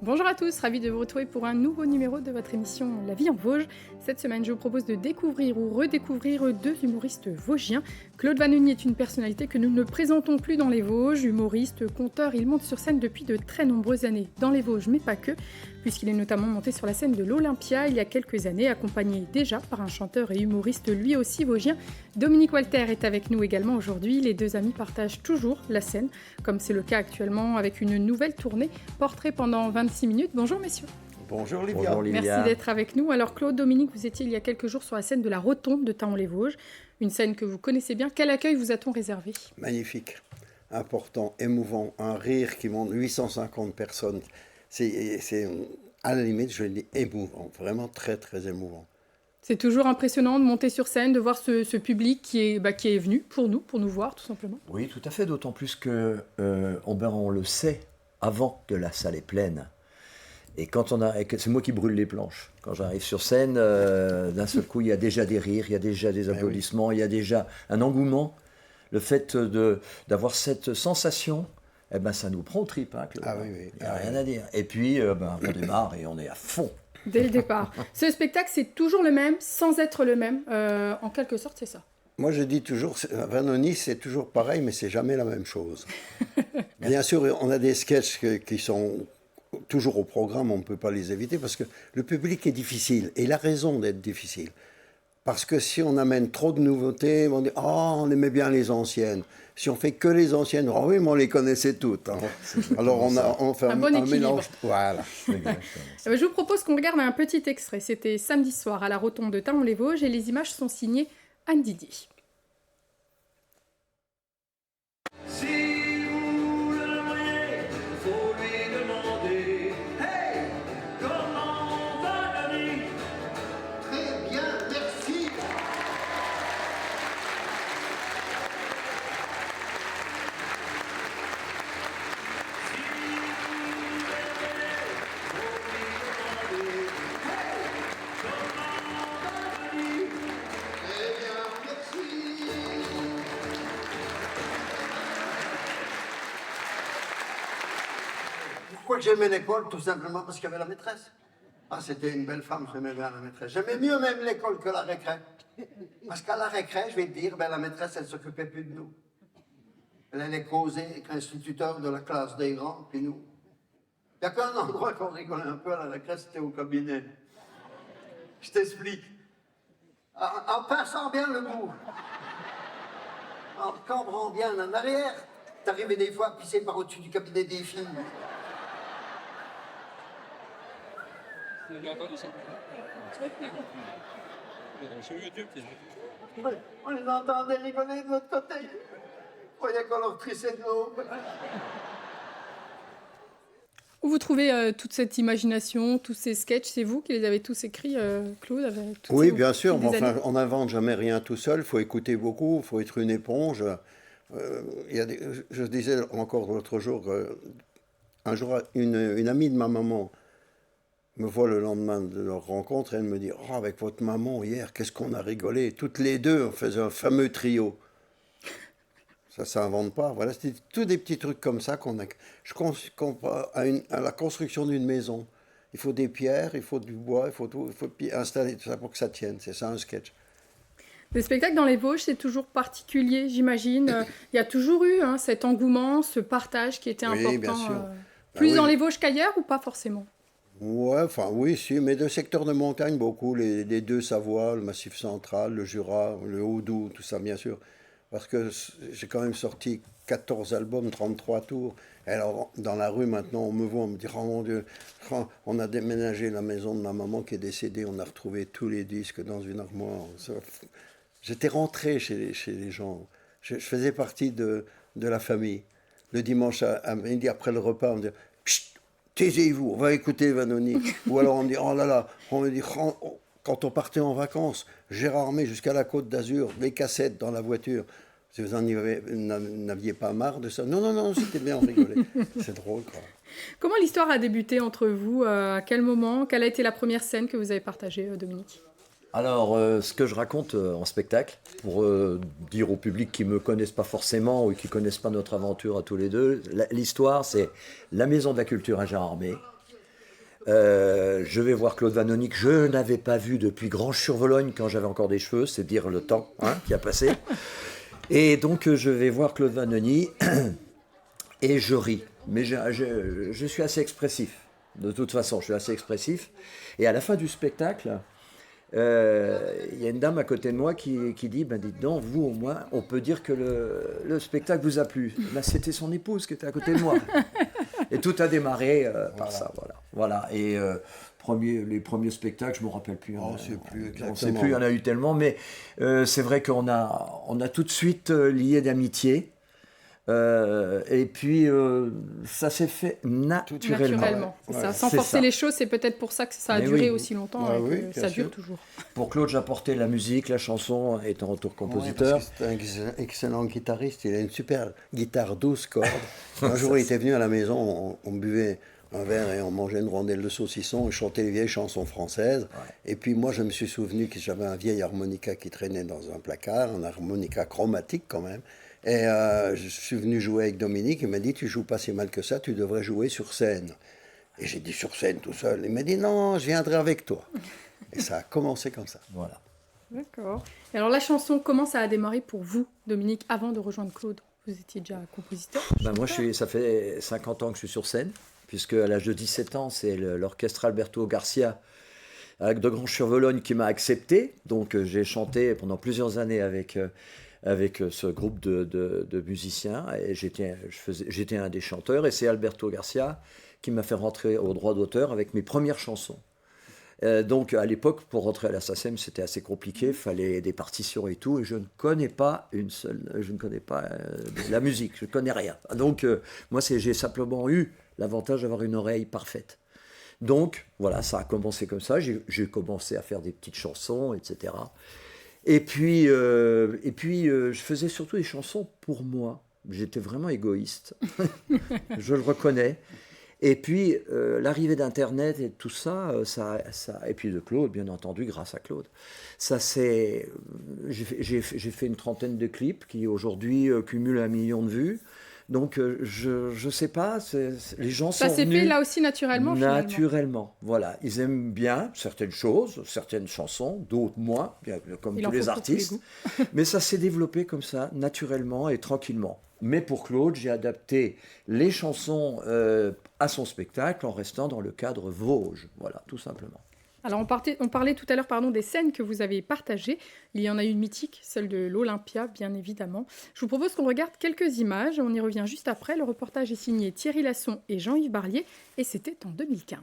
Bonjour à tous, ravi de vous retrouver pour un nouveau numéro de votre émission La vie en Vosges. Cette semaine, je vous propose de découvrir ou redécouvrir deux humoristes vosgiens. Claude Vanoni est une personnalité que nous ne présentons plus dans les Vosges. Humoriste, conteur, il monte sur scène depuis de très nombreuses années dans les Vosges, mais pas que, puisqu'il est notamment monté sur la scène de l'Olympia il y a quelques années, accompagné déjà par un chanteur et humoriste lui aussi vosgien. Dominique Walter est avec nous également aujourd'hui. Les deux amis partagent toujours la scène, comme c'est le cas actuellement avec une nouvelle tournée, portrait pendant 26 minutes. Bonjour messieurs. Bonjour Livia. Bonjour Livia. Merci d'être avec nous. Alors Claude, Dominique, vous étiez il y a quelques jours sur la scène de la Rotonde de Thaon-les-Vosges, une scène que vous connaissez bien. Quel accueil vous a-t-on réservé ? Magnifique, important, émouvant, un rire qui monte 850 personnes. C'est à la limite, je le dis, émouvant, vraiment très très émouvant. C'est toujours impressionnant de monter sur scène, de voir ce public qui est venu pour nous voir tout simplement. Oui, tout à fait, d'autant plus que on le sait avant que la salle est pleine. Et c'est moi qui brûle les planches. Quand j'arrive sur scène, d'un seul coup, il y a déjà des rires, il y a déjà des applaudissements, il y a déjà un engouement. Le fait d'avoir cette sensation, ça nous prend aux tripes. Hein, Claude. Ah oui. Il n'y a rien à dire. Et puis, on démarre et on est à fond. Dès le départ. Ce spectacle, c'est toujours le même, sans être le même. En quelque sorte, c'est ça. Moi, je dis toujours, Vanoni, c'est toujours pareil, mais c'est jamais la même chose. Bien sûr, on a des sketchs qui sont toujours au programme, on ne peut pas les éviter, parce que le public est difficile, et il a raison d'être difficile. Parce que si on amène trop de nouveautés, on dit « Oh, on aimait bien les anciennes ». Si on fait que les anciennes, oh oui, mais on les connaissait toutes. Hein. Alors on fait un mélange. Voilà. Je vous propose qu'on regarde un petit extrait. C'était samedi soir à la Rotonde de Thaon-les-Vosges, et les images sont signées Anne Didier. Pourquoi j'aimais l'école? Tout simplement parce qu'il y avait la maîtresse. Ah, c'était une belle femme, j'aimais bien la maîtresse. J'aimais mieux même l'école que la récré. Parce qu'à la récré, je vais te dire, la maîtresse, elle s'occupait plus de nous. Elle allait causer avec l'instituteur de la classe des grands, puis nous. Il n'y a qu'un endroit qu'on rigolait un peu à la récré, c'était au cabinet. Je t'explique. En passant bien le bout, en cambrant bien en arrière, t'arrivais des fois à pisser par au-dessus du cabinet des filles. J'ai entendu ça. Sur YouTube, On les entendait rigoler de l'autre côté. On croyait qu'on leur trissait de l'eau. Où vous trouvez toute cette imagination, tous ces sketchs? C'est vous qui les avez tous écrits, Claude? Oui, bien sûr, mais enfin, on n'invente jamais rien tout seul. Il faut écouter beaucoup, il faut être une éponge. Je disais encore l'autre jour, un jour, une amie de ma maman me voit le lendemain de leur rencontre et elle me dit « Oh, avec votre maman, hier, qu'est-ce qu'on a rigolé ?» Toutes les deux, on faisait un fameux trio. Ça ne s'invente pas. Voilà, c'était tous des petits trucs comme ça qu'on a. Je compare à la construction d'une maison. Il faut des pierres, il faut du bois, il faut installer tout ça pour que ça tienne. C'est ça un sketch. Le spectacle dans les Vosges, c'est toujours particulier, j'imagine. Il y a toujours eu cet engouement, ce partage qui était important. Bien sûr. Plus dans les Vosges qu'ailleurs ou pas forcément? Ouais, enfin oui, si, mais de secteurs de montagne, beaucoup, les deux Savoies, le Massif central, le Jura, le Haut-Doubs, tout ça, bien sûr. Parce que j'ai quand même sorti 14 albums, 33 tours. Et alors, dans la rue, maintenant, on me voit, on me dit « Oh mon Dieu, on a déménagé la maison de ma maman qui est décédée, on a retrouvé tous les disques dans une armoire. » J'étais rentré chez les gens. Je faisais partie de la famille. Le dimanche à midi, après le repas, on me dit « Chut, taisez-vous, on va écouter Vanoni. » Ou alors on me dit « Oh là là », on me dit « Quand on partait en vacances, Gérard May jusqu'à la Côte d'Azur, les cassettes dans la voiture. Si vous n'aviez pas marre de ça? Non, c'était bien, on rigolait. C'est drôle, quoi. Comment l'histoire a débuté entre vous? À quel moment? Quelle a été la première scène que vous avez partagée, Dominique? Alors, ce que je raconte en spectacle, pour dire au public qui ne me connaissent pas forcément ou qui ne connaissent pas notre aventure à tous les deux, l'histoire, c'est la Maison de la Culture à Gérardmer. Je vais voir Claude Vanoni, que je n'avais pas vu depuis Granges-sur-Vologne quand j'avais encore des cheveux, c'est dire le temps qui a passé. Et donc je vais voir Claude Vanoni et je ris. Mais je suis assez expressif. De toute façon, je suis assez expressif. Et à la fin du spectacle, il y a une dame à côté de moi qui dit, dites donc, vous au moins, on peut dire que le spectacle vous a plu. C'était son épouse qui était à côté de moi. Et tout a démarré par ça, voilà. Et les premiers spectacles, je ne me rappelle plus. On ne sait plus exactement. On ne sait plus, il y en a eu tellement, mais c'est vrai qu'on a tout de suite lié d'amitié. Et puis, ça s'est fait naturellement. C'est ça. Sans forcer les choses, c'est peut-être pour ça que ça a duré aussi longtemps et que ça dure toujours. Pour Claude, j'apportais la musique, la chanson, étant auteur-compositeur. C'est un excellent guitariste, il a une super guitare 12 cordes. Un jour, il était venu à la maison, on buvait un verre et on mangeait une rondelle de saucisson, on chantait les vieilles chansons françaises. Ouais. Et puis moi, je me suis souvenu que j'avais un vieil harmonica qui traînait dans un placard, un harmonica chromatique quand même. Et je suis venu jouer avec Dominique, il m'a dit, tu joues pas si mal que ça, tu devrais jouer sur scène. Et j'ai dit, sur scène tout seul. Il m'a dit, non, je viendrai avec toi. Et ça a commencé comme ça. Voilà. D'accord. Et alors la chanson, comment ça a démarré pour vous, Dominique, avant de rejoindre Claude? Vous étiez déjà compositeur? Moi, ça fait 50 ans que je suis sur scène, puisque à l'âge de 17 ans, c'est l'orchestre Alberto Garcia de Granges-sur-Vologne qui m'a accepté. Donc j'ai chanté pendant plusieurs années avec ce groupe de musiciens, et j'étais un des chanteurs, et c'est Alberto Garcia qui m'a fait rentrer au droit d'auteur avec mes premières chansons. Donc à l'époque, pour rentrer à la SACEM, c'était assez compliqué, il fallait des partitions et tout, et je ne connais pas la musique, je ne connais rien. Donc moi, j'ai simplement eu l'avantage d'avoir une oreille parfaite. Donc voilà, ça a commencé comme ça, j'ai commencé à faire des petites chansons, etc. Et puis, je faisais surtout des chansons pour moi. J'étais vraiment égoïste. Je le reconnais. Et puis, l'arrivée d'Internet et tout ça, et puis de Claude, bien entendu, grâce à Claude, j'ai fait une trentaine de clips qui, aujourd'hui, cumulent 1 million de vues. Donc, je ne sais pas, les gens sont venus... Ça s'est fait là aussi naturellement, finalement. Naturellement, voilà. Ils aiment bien certaines choses, certaines chansons, d'autres moins, comme tous les artistes. Mais ça s'est développé comme ça, naturellement et tranquillement. Mais pour Claude, j'ai adapté les chansons à son spectacle en restant dans le cadre Vosges, voilà, tout simplement. Alors, on parlait tout à l'heure des scènes que vous avez partagées. Il y en a une mythique, celle de l'Olympia, bien évidemment. Je vous propose qu'on regarde quelques images. On y revient juste après. Le reportage est signé Thierry Lasson et Jean-Yves Barlier, et c'était en 2015.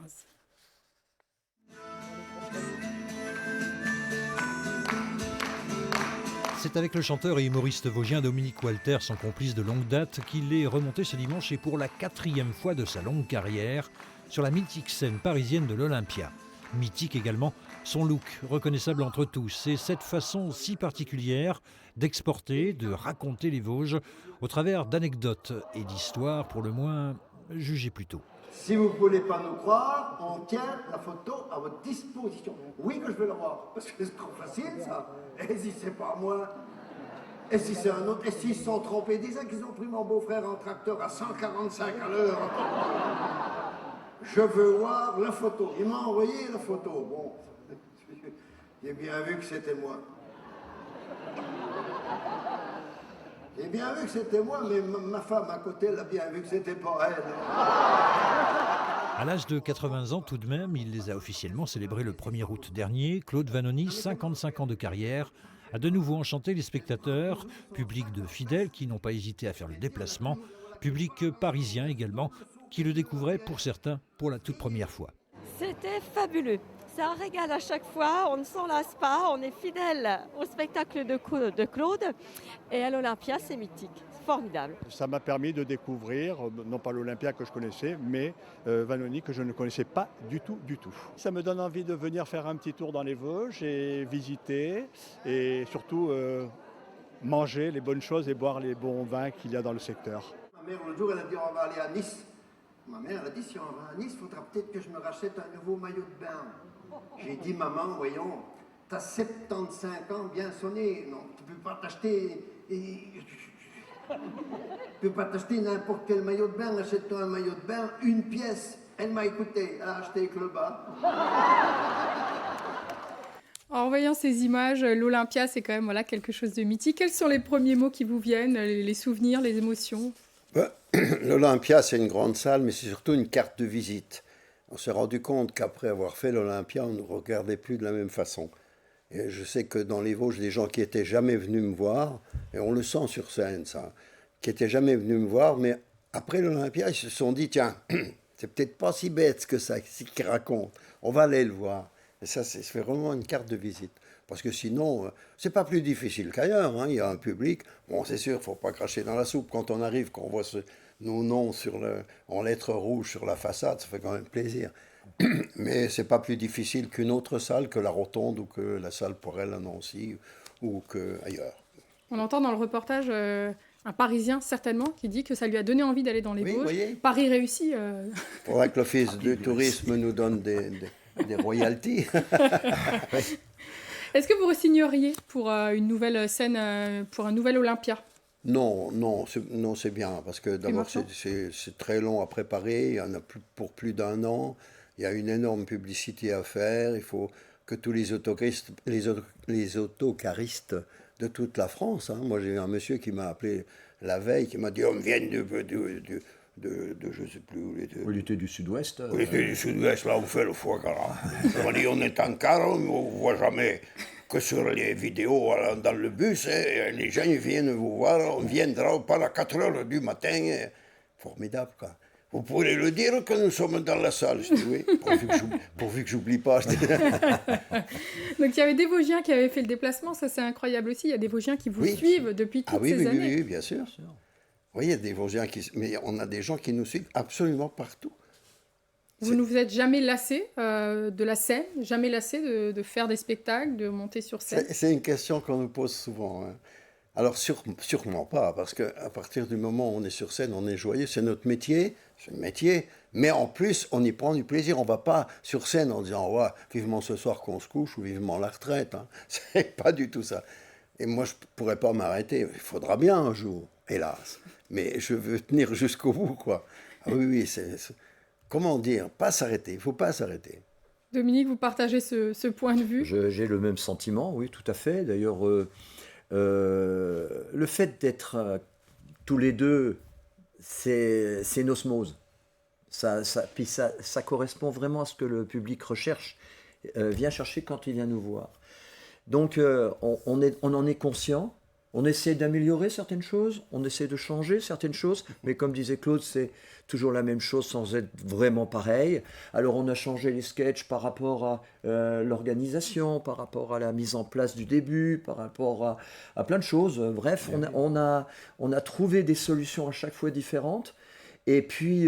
C'est avec le chanteur et humoriste vosgien Dominique Walter, son complice de longue date, qu'il est remonté ce dimanche et pour la 4e fois de sa longue carrière sur la mythique scène parisienne de l'Olympia. Mythique également son look, reconnaissable entre tous, et cette façon si particulière d'exporter, de raconter les Vosges au travers d'anecdotes et d'histoires pour le moins jugées plus tôt. Si vous ne voulez pas nous croire, on tient la photo à votre disposition. Oui que je veux la voir, parce que c'est trop facile ça. Et si c'est pas moi, et si c'est un autre, et s'ils se sont trompés, disons qu'ils ont pris mon beau-frère en tracteur à 145 à l'heure. Je veux voir la photo. Il m'a envoyé la photo. Bon, j'ai bien vu que c'était moi. J'ai bien vu que c'était moi, mais ma femme à côté, elle a bien vu que c'était pas elle. À l'âge de 80 ans tout de même, il les a officiellement célébrés le 1er août dernier. Claude Vanoni, 55 ans de carrière, a de nouveau enchanté les spectateurs, public de fidèles qui n'ont pas hésité à faire le déplacement, public parisien également, qui le découvrait pour certains pour la toute première fois. C'était fabuleux. C'est un régal à chaque fois, on ne s'en lasse pas, on est fidèle au spectacle de Claude, et à l'Olympia, c'est mythique, c'est formidable. Ça m'a permis de découvrir, non pas l'Olympia que je connaissais, mais Vanoni que je ne connaissais pas du tout. Ça me donne envie de venir faire un petit tour dans les Vosges et visiter, et surtout manger les bonnes choses et boire les bons vins qu'il y a dans le secteur. Ma mère, le jour, elle a dit on va aller à Nice. Ma mère, elle a dit si on va à Nice, il faudra peut-être que je me rachète un nouveau maillot de bain. J'ai dit, maman, voyons, t'as 75 ans bien sonné, non, tu peux pas t'acheter... Tu peux pas t'acheter n'importe quel maillot de bain, achète-toi un maillot de bain, une pièce. Elle m'a écouté, elle a acheté que le bas. En voyant ces images, l'Olympia, c'est quand même voilà, quelque chose de mythique. Quels sont les premiers mots qui vous viennent, les souvenirs, les émotions? L'Olympia, c'est une grande salle, mais c'est surtout une carte de visite. On s'est rendu compte qu'après avoir fait l'Olympia, on ne nous regardait plus de la même façon. Et je sais que dans les Vosges, des gens qui n'étaient jamais venus me voir, et on le sent sur scène, ça, qui n'étaient jamais venus me voir, mais après l'Olympia, ils se sont dit, tiens, c'est peut-être pas si bête ce que ça, ce qu'il raconte, on va aller le voir. Et ça, c'est vraiment une carte de visite. Parce que sinon, c'est pas plus difficile qu'ailleurs, hein. Il y a un public. Bon, c'est sûr, il ne faut pas cracher dans la soupe quand on arrive, quand on voit nos noms en lettres rouges sur la façade, ça fait quand même plaisir. Mais c'est pas plus difficile qu'une autre salle, que la Rotonde ou que la salle Porel à Nancy ou qu'ailleurs. On entend dans le reportage un Parisien, certainement, qui dit que ça lui a donné envie d'aller dans les Vosges. Paris réussi. Il faudra que l'Office du tourisme nous donne des royalties. Est-ce que vous re-signeriez pour une nouvelle scène, pour un nouvel Olympia? Non, c'est bien, parce que d'abord c'est très long à préparer, il y en a pour plus d'un an, il y a une énorme publicité à faire, il faut que tous les autocaristes de toute la France, hein. Moi j'ai eu un monsieur qui m'a appelé la veille, qui m'a dit, on vient de je ne sais plus où il était. Il était du sud-ouest. Il était du sud-ouest, là où fait le foie gras. Il m'a dit, on est en car, on ne vous voit jamais que sur les vidéos dans le bus, et les gens ils viennent vous voir, on viendra pas à 4 heures du matin. Et... Formidable, quoi. Vous pourrez le dire que nous sommes dans la salle. Je dis oui, pourvu que j'oublie pas. Donc il y avait des Vosgiens qui avaient fait le déplacement, ça c'est incroyable aussi. Il y a des Vosgiens qui vous suivent depuis toutes ces années. Oui, bien sûr. Oui, il y a des Vosgiens mais on a des gens qui nous suivent absolument partout. Vous ne vous êtes jamais lassé de la scène, jamais lassé de faire des spectacles, de monter sur scène? C'est une question qu'on nous pose souvent, hein. Alors sûrement pas, parce qu'à partir du moment où on est sur scène, on est joyeux, c'est notre métier, c'est le métier, mais en plus, on y prend du plaisir. On ne va pas sur scène en disant ouais, vivement ce soir qu'on se couche ou vivement la retraite, hein. C'est pas du tout ça. Et moi, je ne pourrais pas m'arrêter. Il faudra bien un jour, hélas. Mais je veux tenir jusqu'au bout, quoi. Ah oui, comment dire, pas s'arrêter, il ne faut pas s'arrêter. Dominique, vous partagez ce point de vue? J'ai le même sentiment, oui, tout à fait. D'ailleurs, le fait d'être tous les deux, c'est une osmose. Puis ça correspond vraiment à ce que le public recherche, vient chercher quand il vient nous voir. Donc, on en est conscient. On essaie d'améliorer certaines choses, on essaie de changer certaines choses, mais comme disait Claude, c'est toujours la même chose sans être vraiment pareil. Alors on a changé les sketchs par rapport à l'organisation, par rapport à la mise en place du début, par rapport à plein de choses. Bref, on a trouvé des solutions à chaque fois différentes, et puis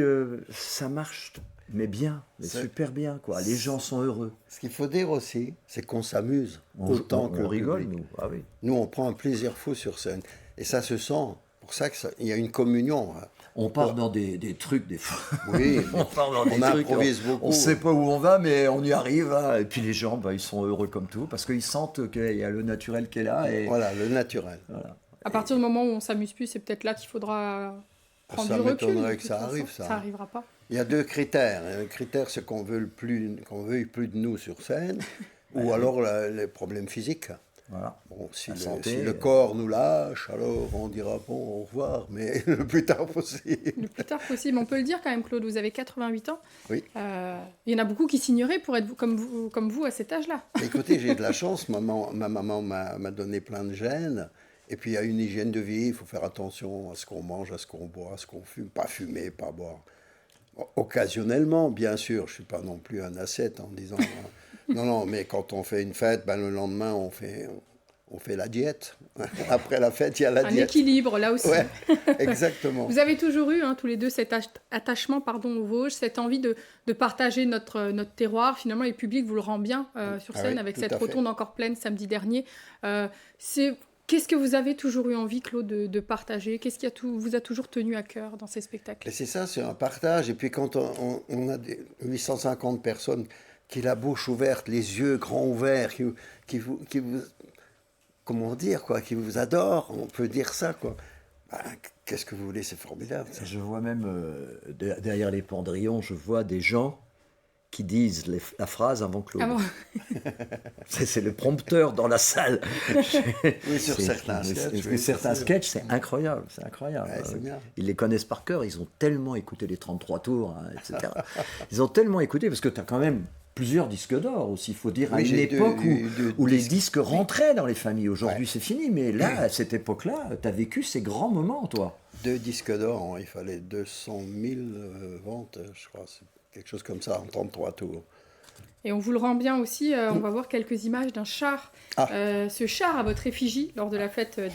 ça marche. Mais bien, super bien, quoi. Les gens sont heureux. Ce qu'il faut dire aussi, c'est qu'on s'amuse autant que on rigole, public. nous. Ah oui. Nous, on prend un plaisir fou sur scène. Et ça se sent. Pour ça qu'il y a une communion. On part dans des trucs, des fois. Oui, on part dans des on trucs. improvise beaucoup. On ne sait pas où on va, mais on y arrive. Hein. Et puis les gens, ils sont heureux comme tout, parce qu'ils sentent qu'il y a le naturel qui est là. Et... Voilà, le naturel. Voilà. À partir du moment où on ne s'amuse plus, c'est peut-être là qu'il faudra prendre du recul. Ça m'étonnerait que ça arrive, ça. Ça n'arrivera pas. Il y a 2 critères. Le critère, c'est qu'on veuille plus de nous sur scène, ou alors les problèmes physiques. Voilà. Bon, si le corps nous lâche, alors on dira bon, au revoir, mais le plus tard possible. Le plus tard possible. On peut le dire quand même, Claude, vous avez 88 ans. Oui. Il y en a beaucoup qui signeraient pour être comme vous à cet âge-là. Écoutez, j'ai de la chance. Ma maman m'a donné plein de gènes. Et puis, il y a une hygiène de vie. Il faut faire attention à ce qu'on mange, à ce qu'on boit, à ce qu'on fume. Pas fumer, pas boire. Occasionnellement, bien sûr. Je ne suis pas non plus un ascète en disant... non, mais quand on fait une fête, le lendemain, on fait la diète. Après la fête, il y a la diète. Un équilibre, là aussi. Ouais, exactement. Vous avez toujours eu, tous les deux, cet attachement aux Vosges, cette envie de partager notre terroir. Finalement, le public vous le rend bien sur scène, avec cette rotonde encore pleine samedi dernier. Qu'est-ce que vous avez toujours eu envie, Claude, de partager? Qu'est-ce qui vous a toujours tenu à cœur dans ces spectacles? Et c'est ça, c'est un partage. Et puis quand on a 850 personnes qui la bouche ouverte, les yeux grands ouverts, qui vous comment dire, quoi, qui vous adorent, on peut dire ça, quoi. qu'est-ce que vous voulez, c'est formidable. Ça. Je vois même, derrière les pendrillons, je vois des gens qui disent la phrase avant Claude. Ah bon. C'est le prompteur dans la salle. Oui, sur certains sketchs. Oui, certains sketchs, c'est incroyable. C'est incroyable. Ouais, c'est bien. Ils les connaissent par cœur, ils ont tellement écouté les 33 tours, hein, etc. Ils ont tellement écouté, parce que tu as quand même plusieurs disques d'or aussi, il faut dire, à Oui, une j'ai époque où les disques. disques rentraient dans les familles. Aujourd'hui, Ouais. c'est fini, mais là, à cette époque-là, tu as vécu ces grands moments, toi. 2 disques d'or, il fallait 200 000 ventes, je crois. C'est quelque chose comme ça, en 33 tours. Et on vous le rend bien aussi, on va voir quelques images d'un char. Ce char à votre effigie lors de la fête des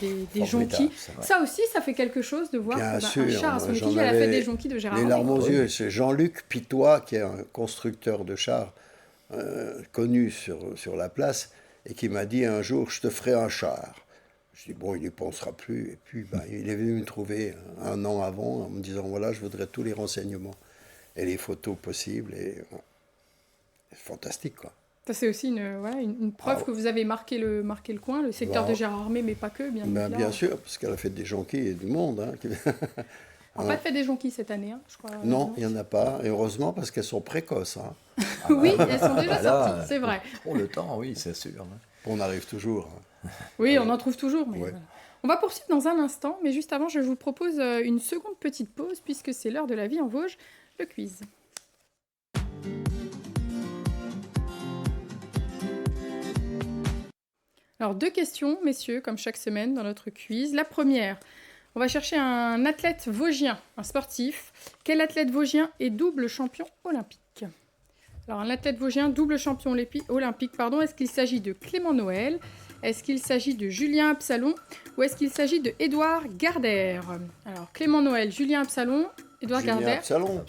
Formidable, jonquilles. ça, ouais. Ça aussi, ça fait quelque chose de voir Bien un sûr, char à son j'en effigie à la avais fête des jonquilles de Gérard les Armé. larmes aux yeux. C'est Jean-Luc Pitois, qui est un constructeur de chars connu sur la place, et qui m'a dit un jour, je te ferai un char. Je dis, bon, il n'y pensera plus. Et puis, il est venu me trouver un an avant en me disant, voilà, je voudrais tous les renseignements et les photos possibles. Et c'est fantastique, quoi. Ça, c'est aussi une preuve que vous avez marqué le coin, le secteur de Gérard Armé, mais pas que, bien évidemment. Bien sûr, parce qu'elle a fait des jonquilles et du monde. Hein. On n'a pas de fête des jonquilles cette année, hein, je crois. Non, il n'y en a pas. Et heureusement, parce qu'elles sont précoces. Hein. Oui, elles sont déjà Là, sorties, c'est vrai. Pour le temps, oui, c'est sûr. Hein. On arrive toujours. Hein. Oui, on en trouve toujours. Mais Ouais. voilà. On va poursuivre dans un instant, mais juste avant, je vous propose une seconde petite pause, puisque c'est l'heure de la vie en Vosges, le quiz. Alors, 2 questions, messieurs, comme chaque semaine dans notre quiz. La première, on va chercher un athlète vosgien, un sportif. Quel athlète vosgien est double champion olympique? Alors, un athlète vosgien double champion olympique, est-ce qu'il s'agit de Clément Noël? Est-ce qu'il s'agit de Julien Absalon? Ou est-ce qu'il s'agit de Édouard Gardère? Alors, Clément Noël, Julien Absalon, Édouard Gardère. Absalon.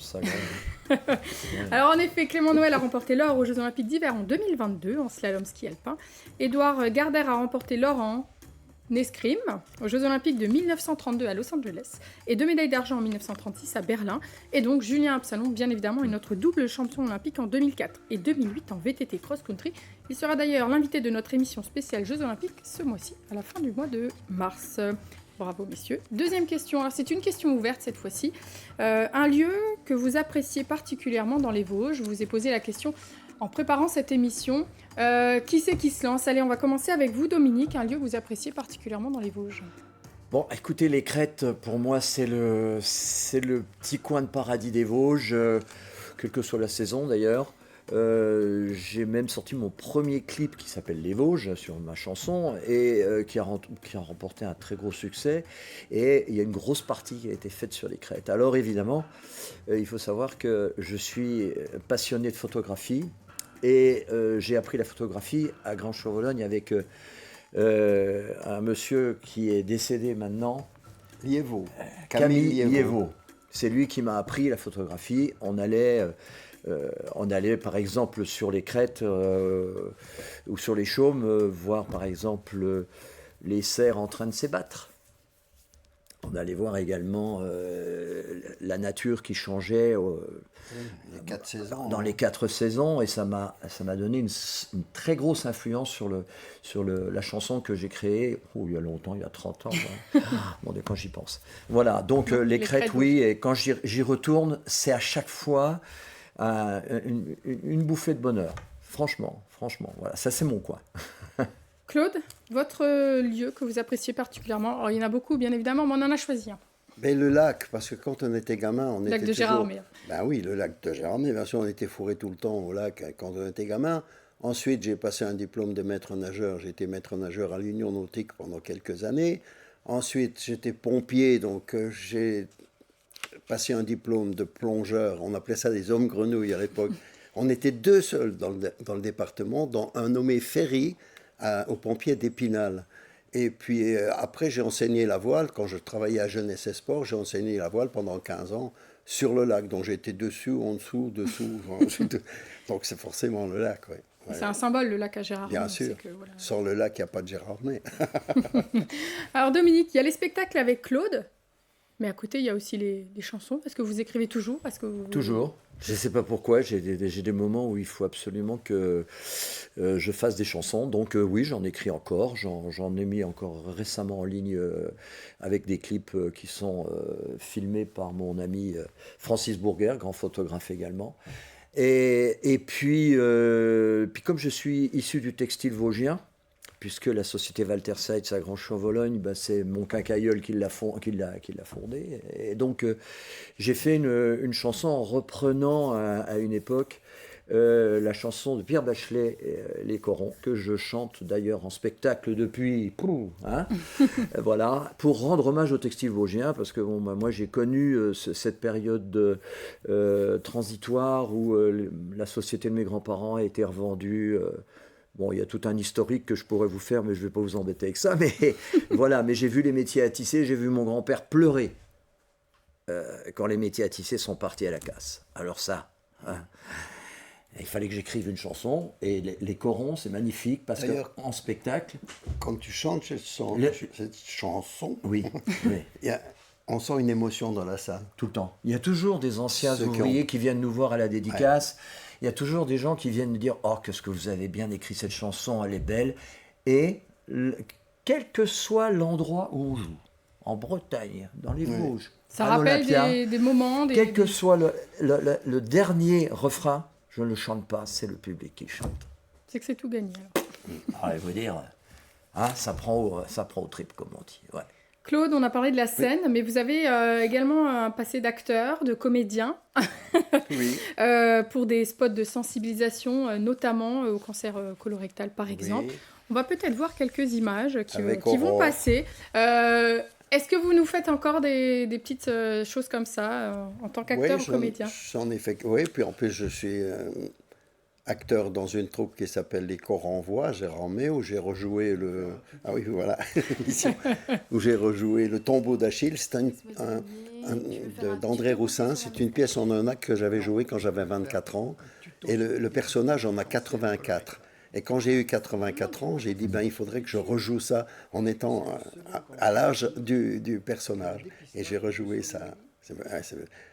Alors en effet, Clément Noël a remporté l'or aux Jeux Olympiques d'hiver en 2022 en slalom ski alpin. Édouard Gardère a remporté l'or en escrime aux Jeux Olympiques de 1932 à Los Angeles et 2 médailles d'argent en 1936 à Berlin. Et donc Julien Absalon, bien évidemment, est notre double champion olympique en 2004 et 2008 en VTT cross-country. Il sera d'ailleurs l'invité de notre émission spéciale Jeux Olympiques ce mois-ci, à la fin du mois de mars. Bravo, messieurs. Deuxième question. Alors, c'est une question ouverte cette fois-ci. Un lieu que vous appréciez particulièrement dans les Vosges. Je vous ai posé la question en préparant cette émission. Qui c'est qui se lance? Allez, on va commencer avec vous, Dominique. Un lieu que vous appréciez particulièrement dans les Vosges. Bon, écoutez, les Crêtes, pour moi, c'est le petit coin de paradis des Vosges, quelle que soit la saison d'ailleurs. J'ai même sorti mon premier clip qui s'appelle Les Vosges sur ma chanson et qui a remporté un très gros succès, et il y a une grosse partie qui a été faite sur les Crêtes. Alors évidemment, il faut savoir que je suis passionné de photographie et j'ai appris la photographie à Grand-Chevologne avec un monsieur qui est décédé maintenant, Liévaux. Camille Liévaux. C'est lui qui m'a appris la photographie. On allait par exemple sur les Crêtes ou sur les Chaumes voir par exemple les cerfs en train de s'ébattre. On allait voir également la nature qui changeait Les 4 saisons. dans les 4 saisons, et ça m'a donné une très grosse influence sur la chanson que j'ai créée il y a longtemps, il y a 30 ans. Bon, quand j'y pense. Voilà, donc les Crêtes, oui, et quand j'y retourne, c'est à chaque fois une bouffée de bonheur. Franchement, voilà, ça c'est mon coin. Claude, votre lieu que vous appréciez particulièrement? Alors, il y en a beaucoup, bien évidemment, mais on en a choisi un. Ben, le lac, parce que quand on était gamin, on Lac était de Gérard toujours... Armé. Ben oui, le lac de Gérard Armé, bien sûr, on était fourré tout le temps au lac quand on était gamin. Ensuite, j'ai passé un diplôme de maître nageur. J'ai été maître nageur à l'Union Nautique pendant quelques années. Ensuite, j'étais pompier, donc j'ai passé un diplôme de plongeur. On appelait ça des hommes grenouilles à l'époque. On était 2 seuls dans le département, dont un nommé Ferry, aux pompiers d'Épinal. Et puis après, j'ai enseigné la voile. Quand je travaillais à Jeunesse et Sport, j'ai enseigné la voile pendant 15 ans sur le lac. Donc j'étais dessus, en dessous, dessous. Donc c'est forcément le lac, oui. Ouais. C'est un symbole, le lac à Gérard Armé. Bien sûr. Sans le lac, il n'y a pas de Gérard Armé. Alors Dominique, il y a les spectacles avec Claude, mais à côté, il y a aussi les chansons. Est-ce que vous écrivez toujours? Toujours. Je ne sais pas pourquoi, j'ai des moments où il faut absolument que je fasse des chansons. Donc oui, j'en écris encore. J'en ai mis encore récemment en ligne avec des clips qui sont filmés par mon ami Francis Bourguer, grand photographe également. Et puis comme je suis issu du textile vosgien, puisque la société Walter Seitz à Grand-Champ-Vologne, c'est mon quincailleul qui l'a fondé. Et donc, j'ai fait une chanson en reprenant à une époque la chanson de Pierre Bachelet, Les Corons, que je chante d'ailleurs en spectacle depuis, voilà, pour rendre hommage au textile vosgien, parce que moi j'ai connu cette période transitoire où la société de mes grands-parents a été revendue. Bon, il y a tout un historique que je pourrais vous faire, mais je ne vais pas vous embêter avec ça. Mais voilà, mais j'ai vu les métiers à tisser, j'ai vu mon grand-père pleurer quand les métiers à tisser sont partis à la casse. Alors ça, il fallait que j'écrive une chanson, et les corons, c'est magnifique, parce qu'en spectacle... Quand tu chantes cette chanson, oui. On sent une émotion dans la salle. Tout le temps. Il y a toujours des anciens ouvriers qui viennent nous voir à la dédicace. Ouais. Il y a toujours des gens qui viennent nous dire « Oh, qu'est-ce que vous avez bien écrit cette chanson, elle est belle ». Et quel que soit l'endroit où on joue, en Bretagne, dans les Vosges, ça rappelle des moments... Quel que soit le dernier refrain, je ne le chante pas, c'est le public qui chante. C'est que c'est tout gagné. Je veux dire, ça prend au trip, comme on dit. Ouais. Claude, on a parlé de la scène, mais vous avez également un passé d'acteur, de comédien, pour des spots de sensibilisation, notamment au cancer colorectal, par exemple. Oui. On va peut-être voir quelques images qui vont passer. Est-ce que vous nous faites encore des petites choses comme ça, en tant qu'acteur ou comédien ? J'en ai fait, oui, puis en plus je suis... acteur dans une troupe qui s'appelle Les Corps en Voix, Gérardmer, où j'ai rejoué où j'ai rejoué le Tombeau d'Achille. C'est d'André Roussin. C'est une pièce en un acte que j'avais jouée quand j'avais 24 ans. Et le personnage en a 84. Et quand j'ai eu 84 ans, j'ai dit, il faudrait que je rejoue ça en étant à l'âge du personnage. Et j'ai rejoué ça. C'est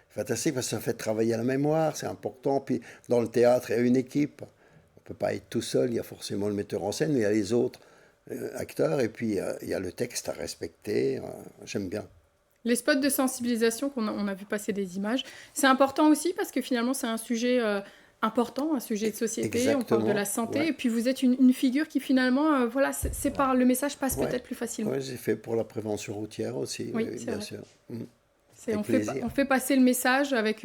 fantastique parce que ça fait travailler la mémoire, c'est important. Puis dans le théâtre, il y a une équipe. On ne peut pas être tout seul, il y a forcément le metteur en scène, mais il y a les autres acteurs. Et puis il y a le texte à respecter. J'aime bien. Les spots de sensibilisation, on a vu passer des images, c'est important aussi parce que finalement c'est un sujet important, un sujet de société. Exactement. On parle de la santé. Et puis vous êtes une figure qui finalement, le message passe peut-être plus facilement. Oui, j'ai fait pour la prévention routière aussi, bien sûr. On fait passer le message avec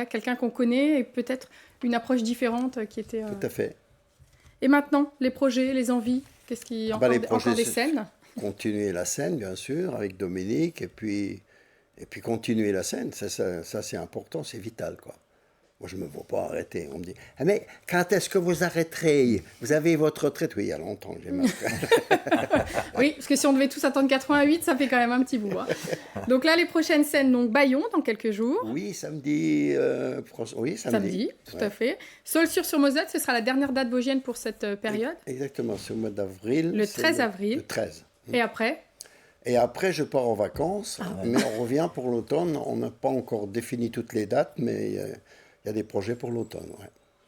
quelqu'un qu'on connaît et peut-être une approche différente qui était... Tout à fait. Et maintenant, les projets, les envies, qu'est-ce qui encore des scènes ? Continuer la scène, bien sûr, avec Dominique, et puis continuer la scène, ça c'est important, c'est vital, quoi. Moi, je ne me vois pas arrêter. On me dit, mais quand est-ce que vous arrêterez ? Vous avez votre retraite ? Oui, il y a longtemps que j'ai ma retraite. Oui, parce que si on devait tous attendre 88, ça fait quand même un petit bout. Donc là, les prochaines scènes, donc Bayon, dans quelques jours. Oui, samedi. Samedi, tout à fait. Saulxures-sur-Moselle, ce sera la dernière date vosgienne pour cette période. Exactement, c'est au mois d'avril. Le 13 avril. Le 13. Et après ? Et après, je pars en vacances, mais on revient pour l'automne. On n'a pas encore défini toutes les dates, mais... Il y a des projets pour l'automne,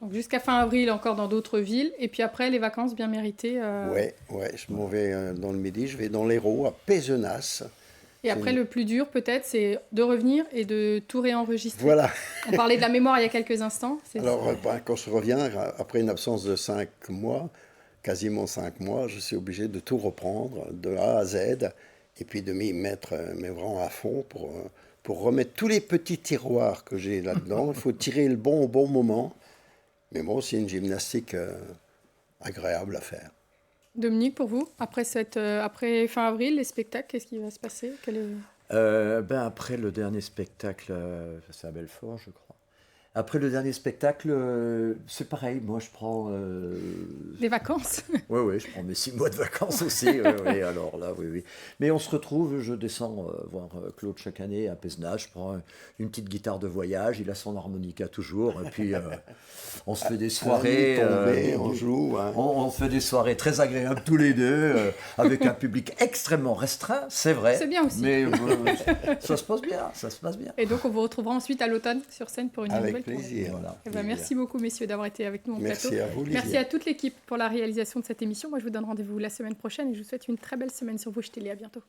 Donc jusqu'à fin avril, encore dans d'autres villes. Et puis après, les vacances bien méritées. Oui, je m'en vais dans le Midi. Je vais dans l'Hérault, à Pézenas. Et après, le plus dur, peut-être, c'est de revenir et de tout réenregistrer. Voilà. On parlait de la mémoire il y a quelques instants. Alors, quand je reviens, après une absence de 5 mois, quasiment 5 mois, je suis obligé de tout reprendre, de A à Z, et puis de m'y mettre vraiment à fond pour remettre tous les petits tiroirs que j'ai là-dedans. Il faut tirer le bon au bon moment. Mais bon, c'est une gymnastique agréable à faire. Dominique, pour vous, après fin avril, les spectacles, qu'est-ce qui va se passer ? Après le dernier spectacle, c'est à Belfort, je crois. Après le dernier spectacle, c'est pareil. Moi, je prends... Des vacances. Oui, je prends mes 6 mois de vacances aussi. oui, alors là, oui. Mais on se retrouve, je descends voir Claude chaque année à Pézenas. Je prends une petite guitare de voyage. Il a son harmonica toujours. Et puis, on se fait des soirées... on joue. On fait des soirées très agréables tous les deux, avec un public extrêmement restreint, c'est vrai. C'est bien aussi. Mais ça se passe bien, Et donc, on vous retrouvera ensuite à l'automne sur scène pour une nouvelle tournée. plaisir. Voilà. Eh ben, merci beaucoup, messieurs, d'avoir été avec nous en Merci plateau. à vous, Lydie. Merci à toute l'équipe pour la réalisation de cette émission. Moi, je vous donne rendez-vous la semaine prochaine et je vous souhaite une très belle semaine sur Vosges Télé. À bientôt.